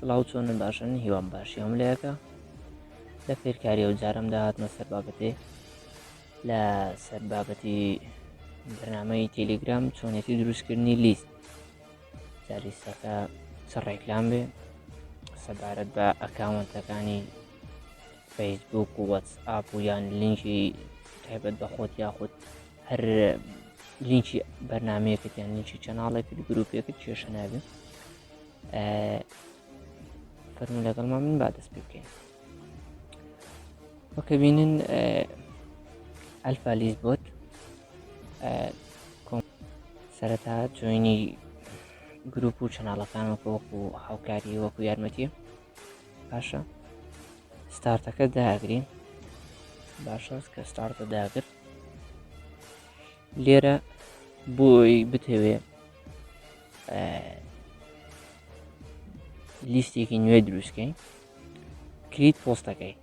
سڵاو چۆنن باشن هیوام باشی هەملەیەەکە لە فێرکاری ئەو جارەمدا هاتمە سەر بابەتێ لە سەر بابەتی بەرنامەی تەلێگرام چۆنێتی دروستکردنی لیست جالیستەکە چ ڕێکلام بێ سەبارەت بە ئەکاونتەکانی فەیسبوک و وەتسئاپ و یان لینکی تایبەت بە خۆت یاخود هەر لینکی بەرنمەیەکت یان لینکی چەناڵێکت گروپێکت کێشە نابێت فەرمو لەگەڵمان من با دەست پێ بکەین وەکە بینن ئەلفا لیست بۆت سەرەتا جوێنی گروپ و چەناڵەکانەوە وەکو هاوکاری وەکو یارمەتیە باشە ستارتەکە داگرین باشە کە ستارتە داگر لێرە بۆی بتەوێ لیستێکی نوێ دروستکەین کلیت پۆستەکەی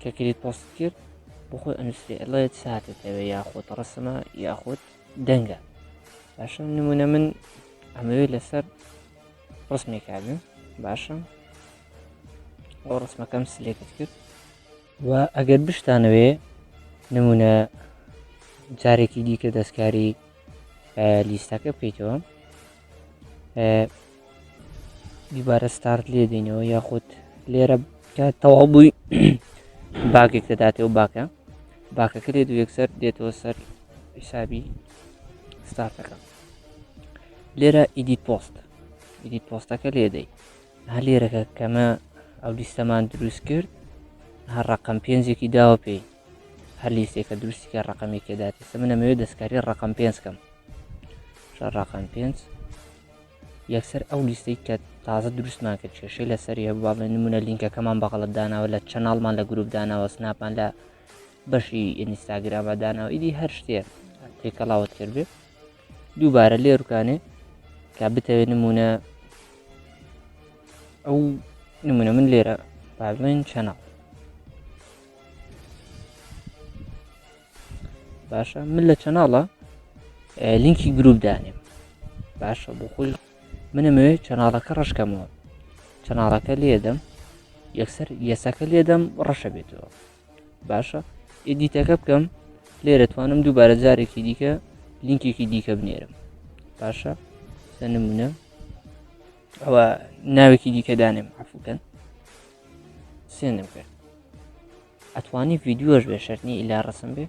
کە کلیت پۆست کرد بۆ خۆی ئەنووسێت ساتێتەوە یاخۆت ڕسمە یاخۆت دەنگە باشە نمونە من ئەمەوێت لەسەر ڕسمێکابێن باشە ئەو ڕسمەکەم سلێکت کرد و ئەگەر بشتانەوێ نمونە جارێکی دیکە دەستکاری لیستەکە بکەیتەوە دیبارە ستارت لێ دێنەوە یاخود لێرە تەواو بووی باگێک دەداتێ و باکەکە لێ دوو یەکسەر دێتەوە سەر حسابی ستارتەکە لێرە ئیدیت پۆستەکە لێدەی هەر لێرەکە کەمە ئەو لیستەمان دروست کرد هەر ڕقم پێنجێکی داوە پێی هەر لیستێکە دروستیکە ڕقمێکی داتێسە من ئەمەوێت دەستکاری ڕقم 5 کەم ڕقم 5 یەکسەر ئەو لیستەی کە تازە دروستمان کرد کێشەی لەسەری هەبواڵێ نمونە لینکەکەمان بەغەڵت داناوە لە چەناڵمان لە گروپ داناوە سناپان لە بەشی ئینستاگرامە داناوە ئیدی هەر شتێ تێکەڵاوت کرد بێ دووبارە لێروکانێ کا بتەوێت نمونە ئەو نمونە من لێرە باڵێن چەناڵ باشە من لە چەناڵە لینکی گروپ دانێم باشە بۆ خۆی منەمەوێت چەناڵەکە ڕشکەمەوە چەناڵەکە لێدەم یەکسەر یەسەکە لێدەم ڕەشە بێتەوە باشە ئیدیتەکە بکەم لێرە توانم دووبارە جارێکی دیکە لینکێکی دیکە بنێرم باشە نمونە ئەوە ناوێکی دیکە دانێم عفوکەن سێنم کرد ئەتوانی ڤیدیۆش بێ شەرنی ئیلا ڕسم بێ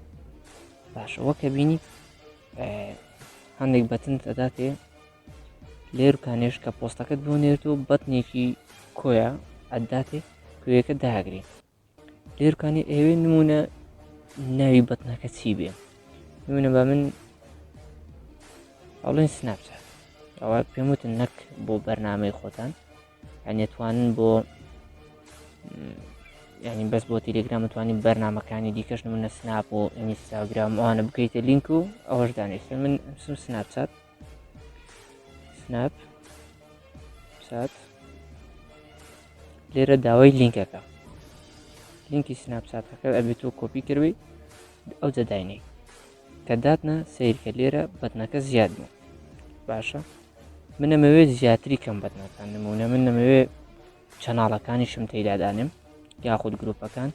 باشە وەکە بینی هەندێک بەتن دەداتێ لێرکانێش کە پۆستەکەت بۆ نێرێتەوە بەتنێکی کۆیە ئەداتێ کوێیەکە داگرین لێرکانی ئێوێ نمونە ناوی بەتنەکە چی بێ نمونە بە من ئەڵێن سناپچات ئەوە پێم وتن نەک بۆ بەرنامەی خۆتان هەنێتوانن بۆ ینی بەس بۆ تیلێگرام توانین بەرنمەکانی دیکەش نمونە سناپ و ئینستاگرام ئەوانە بکەیتە لینک و ئەوەش دانێت من سناپچات لێرە داوای لینکەکە لینکی سناپچاتەکە ئەبێتەوە کۆپی کردوی ئەو جەداینەی کە داتنە سیرکە لێرە بەتنەکە زیاد بوو باشە من ئەمەوێت زیاتری کەم بەتنەکان نمونە من نەمەوێت چەناڵەکانیشم تێدادانم یاخود گروپەکان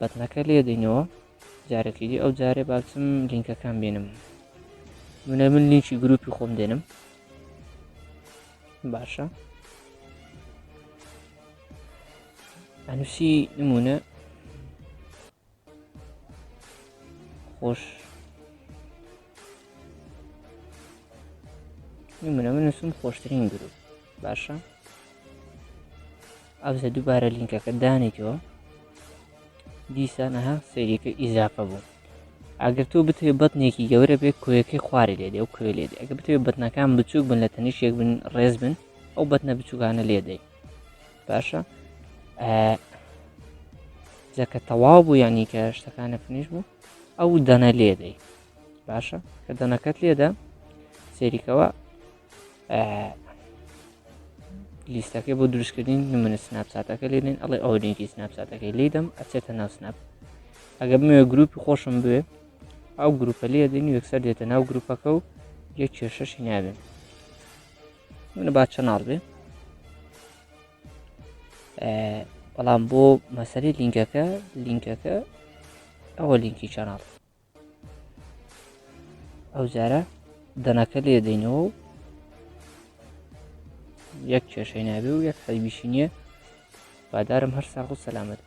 بەتنەکە لێ دەینەوە جارێکی دی ئەو جارێ باچم لینکەکان بێنم منە من لینکی گروپی خۆم دێنم باشە ئەنووسی نمونە خۆش نمونە من نووسم خۆشترین گروپ باشە ئەوزە دووبارە لینکەکە دانێتەوە دیسانەها سەریەکە ئیزافە بوو ئەگەر تۆ بتوێت بەتنێکی گەورە بێت کوێیەکەی خوارێ لێدێ و کوێ لێدێ ئەگە بتوێت بەتنەکان بچووک بن لە تەنیشێک بن ڕێز بن ئەو بەتنە بچووکانە لێدەی باشە جەکە تەواو بوو یانی کە شتەکانە فنیش بوو ئەو دەنە لێدەی باشە کە دەنەکەت لێدە سێریکەوە لیستەکەی بۆ دروستکردین نمونە سناپچاتەکە لێنین ئەڵێ ئەو لینکی سناپچاتەکەی لیدەم ئەچێتە ناو سناپ ئەگە بمەوێ گروپی خۆشم بوێ ئەو گروپە لێ دێن و یەکسەر دێتە ناو گروپەکە و یەک کێشەشی نابێن منە با چەناڵ بێ بەڵام بۆ مەسەلەی لینکەکە ئەوە لینکی چەناڵ ئەو جارە دەنەکە لێ دەینەوە و یەک کێشەی نابێ و یەک حەیبیشی نییە. بادارم هەر ساغ و سەلامەت.